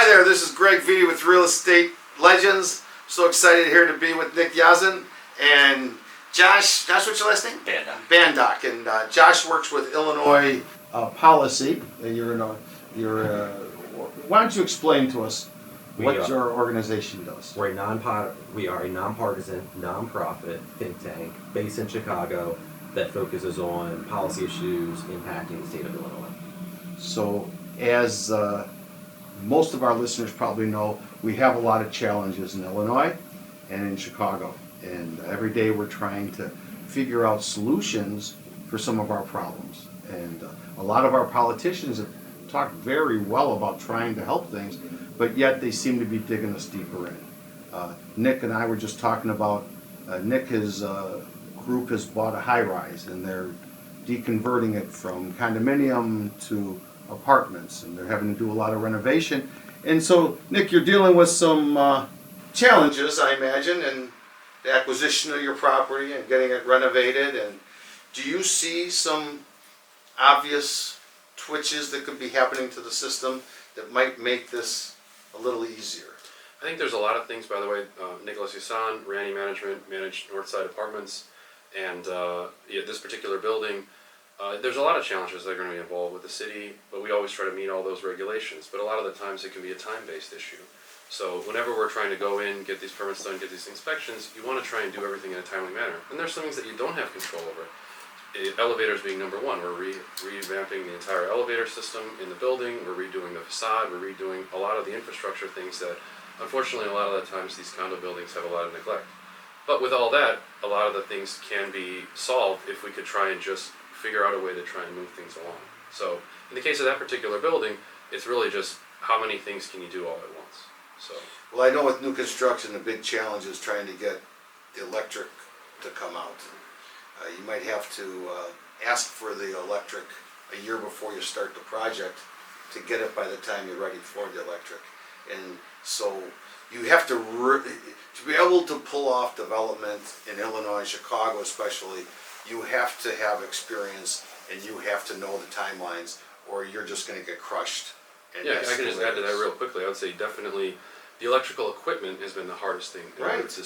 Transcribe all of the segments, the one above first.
Hi there, this is Greg Vitti with Real Estate Legends. So excited here to be with Nick Yazin and Josh. Josh, what's your last name? Bandock. Bandock. And Josh works with Illinois Policy. Why don't you explain to us what your organization does? We are a nonpartisan, nonprofit think tank based in Chicago that focuses on policy issues impacting the state of Illinois. So, as most of our listeners probably know, we have a lot of challenges in Illinois and in Chicago. And every day we're trying to figure out solutions for some of our problems. And a lot of our politicians have talked very well about trying to help things, but yet they seem to be digging us deeper in. Nick and I were just talking about, Nick's group has bought a high-rise and they're deconverting it from condominium to apartments, and they're having to do a lot of renovation. And so, Nick, you're dealing with some challenges, I imagine, in the acquisition of your property and getting it renovated. And do you see some obvious twitches that could be happening to the system that might make this a little easier? I think there's a lot of things, by the way. Nicholas Yusan, Randy Management, managed Northside Apartments, and this particular building. There's a lot of challenges that are going to be involved with the city, but we always try to meet all those regulations. But a lot of the times it can be a time-based issue. So whenever we're trying to go in, get these permits done, get these inspections, you want to try and do everything in a timely manner. And there's some things that you don't have control over. Elevators being number one. We're revamping the entire elevator system in the building. We're redoing the facade. We're redoing a lot of the infrastructure things that, unfortunately, a lot of the times these condo buildings have a lot of neglect. But with all that, a lot of the things can be solved if we could try and just figure out a way to try and move things along. So in the case of that particular building, it's really just how many things can you do all at once. So. Well, I know with new construction, the big challenge is trying to get the electric to come out. You might have to ask for the electric a year before you start the project to get it by the time you're ready for the electric. And so you have to be able to pull off development in Illinois, Chicago especially, you have to have experience and you have to know the timelines, or you're just going to get crushed. And yeah, I can just add to that real quickly. I would say definitely the electrical equipment has been the hardest thing in order to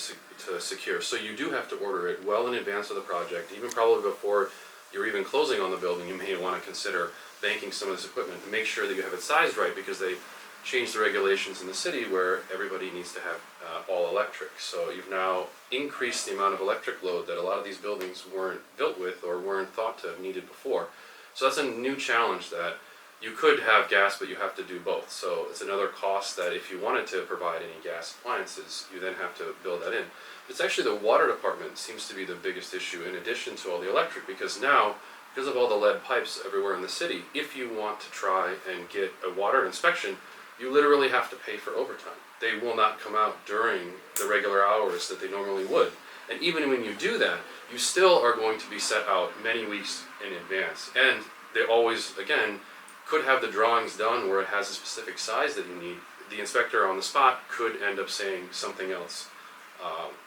secure. So you do have to order it well in advance of the project, even probably before you're even closing on the building. You may want to consider banking some of this equipment and make sure that you have it sized right, because they changed the regulations in the city where everybody needs to have all electric. So you've now increased the amount of electric load that a lot of these buildings weren't built with or weren't thought to have needed before. So that's a new challenge that you could have gas, but you have to do both. So it's another cost that if you wanted to provide any gas appliances, you then have to build that in. It's actually the water department seems to be the biggest issue in addition to all the electric, because now, because of all the lead pipes everywhere in the city, if you want to try and get a water inspection, you literally have to pay for overtime. They will not come out during the regular hours that they normally would. And even when you do that, you still are going to be set out many weeks in advance. And they always, again, could have the drawings done where it has a specific size that you need. The inspector on the spot could end up saying something else.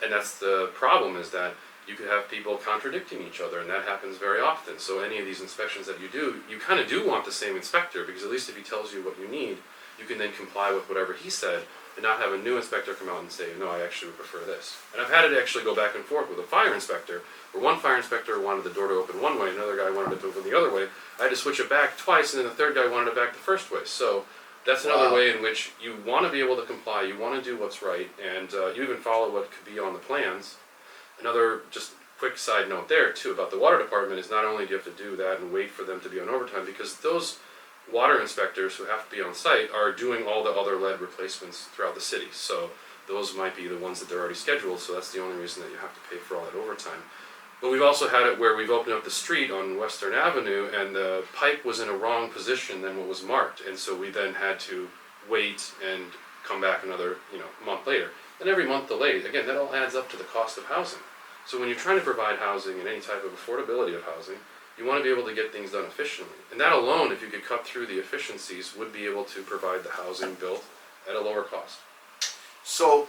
And that's the problem, is that you could have people contradicting each other, and that happens very often. So any of these inspections that you do, you kind of do want the same inspector, because at least if he tells you what you need, you can then comply with whatever he said and not have a new inspector come out and say, no, I actually would prefer this. And I've had it actually go back and forth with a fire inspector, where one fire inspector wanted the door to open one way, another guy wanted it to open the other way. I had to switch it back twice, and then the third guy wanted it back the first way. So that's another way in which you want to be able to comply, you want to do what's right, and you even follow what could be on the plans. Another just quick side note there, too, about the water department is not only do you have to do that and wait for them to be on overtime, because those water inspectors who have to be on site are doing all the other lead replacements throughout the city. So those might be the ones that they're already scheduled, so that's the only reason that you have to pay for all that overtime. But we've also had it where we've opened up the street on Western Avenue and the pipe was in a wrong position than what was marked, and so we then had to wait and come back another month later. And every month delayed, again, that all adds up to the cost of housing. So when you're trying to provide housing and any type of affordability of housing, you want to be able to get things done efficiently. And that alone, if you could cut through the efficiencies, would be able to provide the housing built at a lower cost. So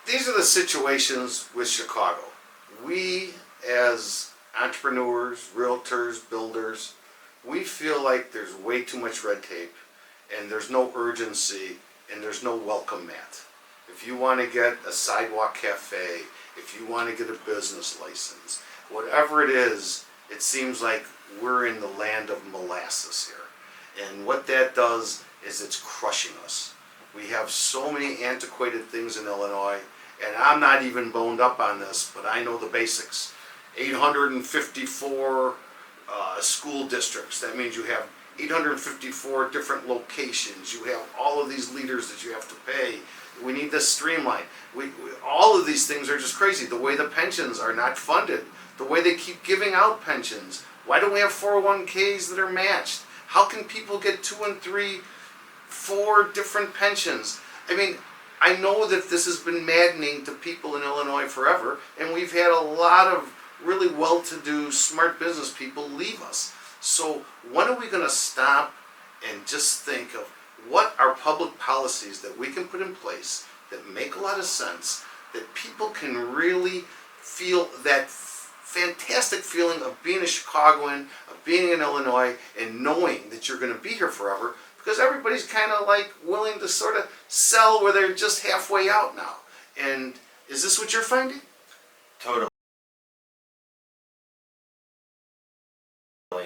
these are the situations with Chicago. We, as entrepreneurs, realtors, builders, we feel like there's way too much red tape and there's no urgency, and there's no welcome mat. If you want to get a sidewalk cafe, if you want to get a business license, whatever it is, it seems like we're in the land of molasses here. And what that does is it's crushing us. We have so many antiquated things in Illinois, and I'm not even boned up on this, but I know the basics. 854 school districts. That means you have 854 different locations. You have all of these leaders that you have to pay. We need this streamlined. All of these things are just crazy. The way the pensions are not funded, the way they keep giving out pensions. Why don't we have 401ks that are matched? How can people get 2 and 3, 4 different pensions? I mean, I know that this has been maddening to people in Illinois forever, and we've had a lot of really well-to-do, smart business people leave us. So when are we going to stop and just think of what are public policies that we can put in place that make a lot of sense, that people can really feel that fantastic feeling of being a Chicagoan, of being in Illinois, and knowing that you're going to be here forever, because everybody's kind of like willing to sort of sell where they're just halfway out now. And is this what you're finding? Totally.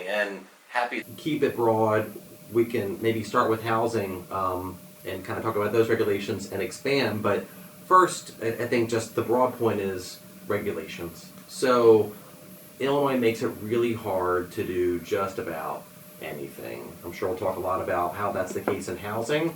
And happy. Keep it broad. We can maybe start with housing and kind of talk about those regulations and expand. But first, I think just the broad point is regulations. So Illinois makes it really hard to do just about anything. I'm sure we'll talk a lot about how that's the case in housing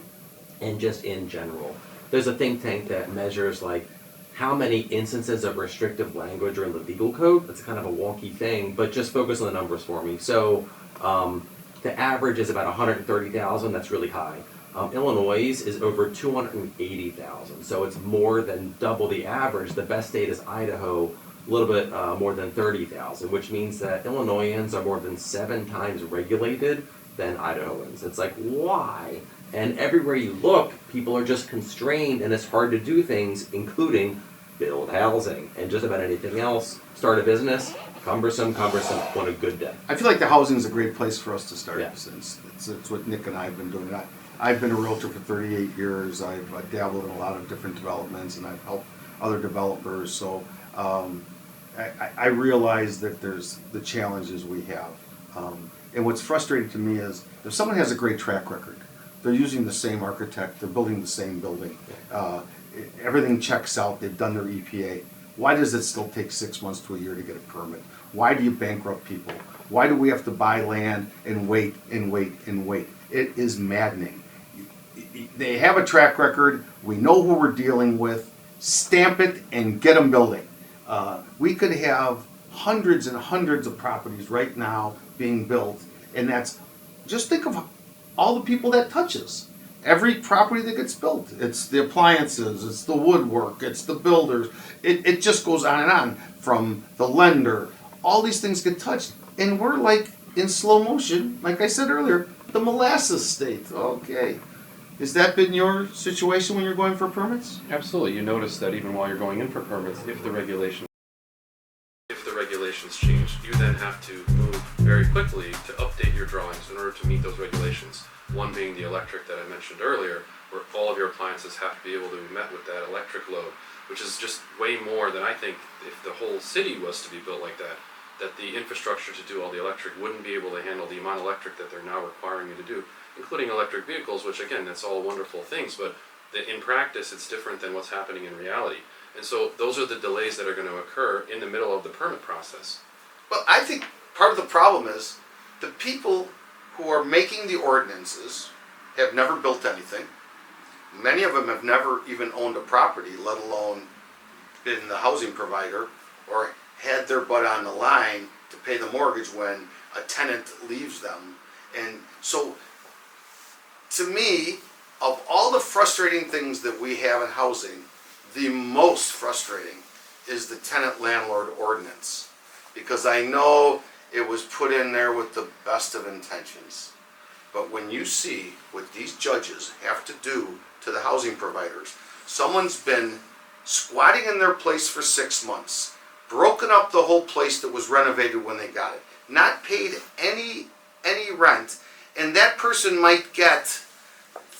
and just in general. There's a think tank that measures like how many instances of restrictive language are in the legal code. That's kind of a wonky thing, but just focus on the numbers for me. So the average is about 130,000. That's really high. Illinois is over 280,000, so it's more than double the average. The best state is Idaho, a little bit more than 30,000, which means that Illinoisans are more than 7 times regulated than Idahoans. It's like, why? And everywhere you look, people are just constrained, and it's hard to do things, including build housing and just about anything else. Start a business, cumbersome on a good day. I feel like the housing is a great place for us to start. Yeah. Since it's what Nick and I have been doing. I've been a realtor for 38 years. I've dabbled in a lot of different developments, and I've helped other developers. So I realize that there's the challenges we have. And what's frustrating to me is if someone has a great track record, they're using the same architect, they're building the same building, everything checks out, they've done their EPA. Why does it still take 6 months to a year to get a permit? Why do you bankrupt people? Why do we have to buy land and wait and wait and wait? It is maddening. They have a track record, we know who we're dealing with, stamp it and get them building. We could have hundreds and hundreds of properties right now being built, and that's, just think of all the people that touches. Every property that gets built, it's the appliances, it's the woodwork, it's the builders, it just goes on, from the lender, all these things get touched, and we're like in slow motion, like I said earlier, the molasses state. Okay. Has that been your situation when you're going for permits? Absolutely. You notice that even while you're going in for permits, if the regulations change, you then have to move very quickly to update your drawings in order to meet those regulations. One being the electric that I mentioned earlier, where all of your appliances have to be able to be met with that electric load, which is just way more than I think if the whole city was to be built like that the infrastructure to do all the electric wouldn't be able to handle the amount of electric that they're now requiring you to do, including electric vehicles, which again, that's all wonderful things, but in practice it's different than what's happening in reality. And so those are the delays that are going to occur in the middle of the permit process. Well, I think part of the problem is the people who are making the ordinances have never built anything. Many of them have never even owned a property, let alone been the housing provider or had their butt on the line to pay the mortgage when a tenant leaves them. And so, to me, of all the frustrating things that we have in housing, the most frustrating is the tenant-landlord ordinance. Because I know it was put in there with the best of intentions. But when you see what these judges have to do to the housing providers, someone's been squatting in their place for 6 months, broken up the whole place that was renovated when they got it, not paid any rent, and that person might get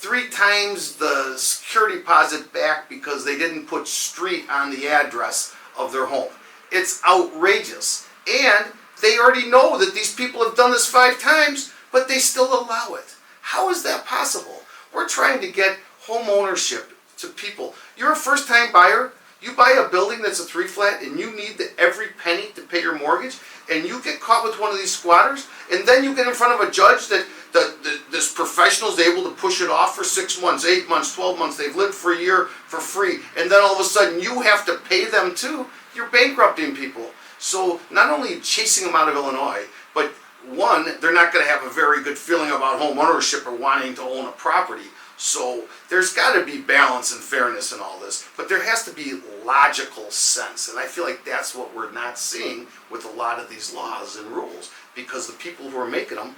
3 times the security deposit back because they didn't put street on the address of their home. It's outrageous. And they already know that these people have done this 5 times, but they still allow it. How is that possible? We're trying to get home ownership to people. You're a first-time buyer. You buy a building that's a 3-flat and you need every penny to pay your mortgage, and you get caught with one of these squatters, and then you get in front of a judge that this professional is able to push it off for 6 months, 8 months, 12 months. They've lived for a year for free, and then all of a sudden you have to pay them too. You're bankrupting people. So not only chasing them out of Illinois, but one, they're not going to have a very good feeling about home ownership or wanting to own a property. So there's got to be balance and fairness in all this, but there has to be logical sense, and I feel like that's what we're not seeing with a lot of these laws and rules, because the people who are making them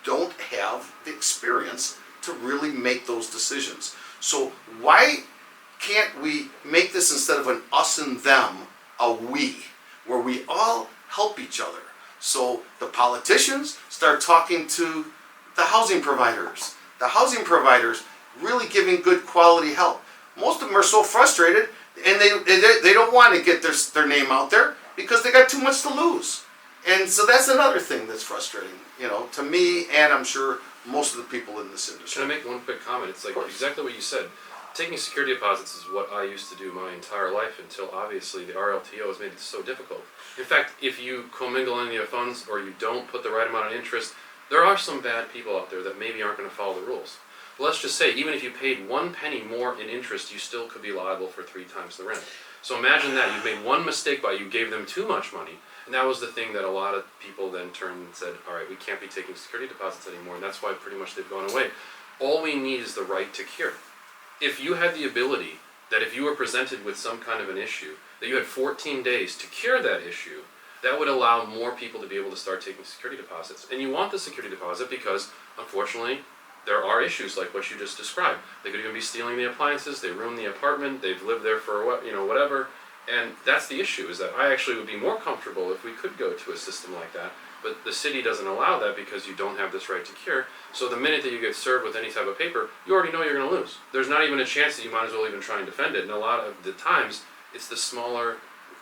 don't have the experience to really make those decisions. So why can't we make this, instead of an us and them, a we, where we all help each other? So the politicians start talking to the housing providers. The housing providers really giving good quality help. Most of them are so frustrated, and they don't want to get their name out there because they got too much to lose. And so that's another thing that's frustrating, to me, and I'm sure most of the people in this industry. Can I make one quick comment? It's like exactly what you said. Taking security deposits is what I used to do my entire life until obviously the RLTO has made it so difficult. In fact, if you commingle any of the funds or you don't put the right amount of interest, there are some bad people out there that maybe aren't going to follow the rules. But let's just say, even if you paid 1 penny more in interest, you still could be liable for 3 times the rent. So imagine that. You've made one mistake by you gave them too much money. And that was the thing that a lot of people then turned and said, all right, we can't be taking security deposits anymore. And that's why pretty much they've gone away. All we need is the right to cure. If you had the ability that if you were presented with some kind of an issue, that you had 14 days to cure that issue, that would allow more people to be able to start taking security deposits. And you want the security deposit because, unfortunately, there are issues like what you just described. They could even be stealing the appliances, they ruined the apartment, they've lived there for whatever. And that's the issue, is that I actually would be more comfortable if we could go to a system like that. But the city doesn't allow that because you don't have this right to cure. So the minute that you get served with any type of paper, you already know you're going to lose. There's not even a chance that you might as well even try and defend it. And a lot of the times, it's the smaller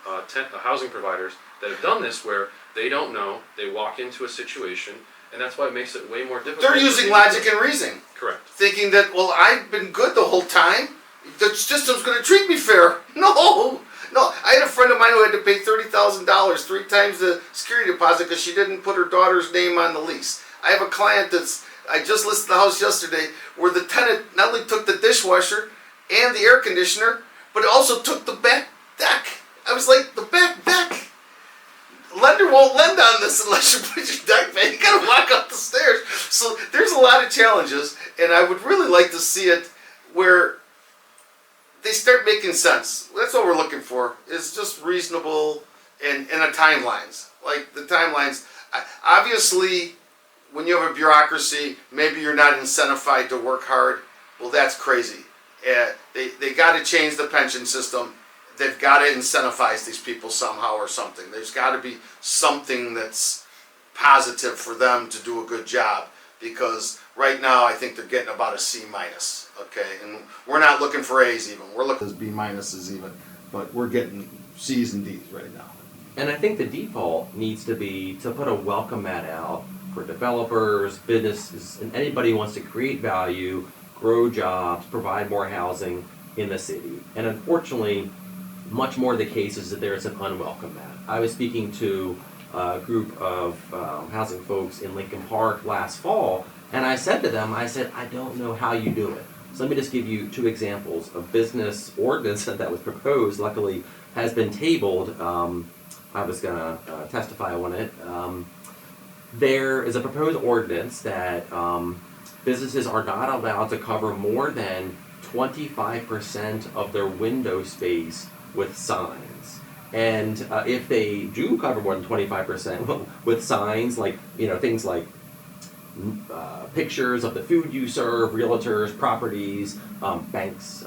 housing providers that have done this, where they don't know, they walk into a situation, and that's why it makes it way more difficult. They're using logic and reasoning. Correct. Thinking that, well, I've been good the whole time, the system's going to treat me fair. No, I had a friend of mine who had to pay $30,000, 3 times the security deposit, because she didn't put her daughter's name on the lease. I have a client I just listed the house yesterday, where the tenant not only took the dishwasher and the air conditioner, but also took the back deck. I was like, the back deck? Lender won't lend on this unless you put your deck back. You gotta walk up the stairs. So there's a lot of challenges, and I would really like to see it where they start making sense. That's what we're looking for, is just reasonable and a timelines. Like the timelines, obviously, when you have a bureaucracy, maybe you're not incentivized to work hard. Well, that's crazy. They got to change the pension system. They've got to incentivize these people somehow or something. There's got to be something that's positive for them to do a good job, because right now I think they're getting about a C minus. Okay, and we're not looking for A's even. We're looking at B minuses even, but we're getting C's and D's right now. And I think the default needs to be to put a welcome mat out for developers, businesses, and anybody who wants to create value, grow jobs, provide more housing in the city. And unfortunately, much more of the case is that there's an unwelcome mat. I was speaking to a group of housing folks in Lincoln Park last fall, and I said to them, I don't know how you do it. So let me just give you 2 examples of business ordinance that was proposed, luckily has been tabled. I was going to testify on it. There is a proposed ordinance that businesses are not allowed to cover more than 25% of their window space with signs. And if they do cover more than 25% with signs, like things like pictures of the food you serve, realtors, properties, banks,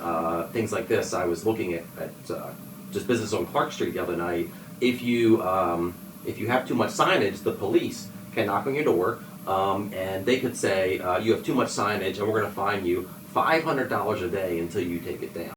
things like this. I was looking at just business on Clark Street the other night. If you have too much signage, the police can knock on your door, and they could say, you have too much signage and we're going to fine you $500 a day until you take it down.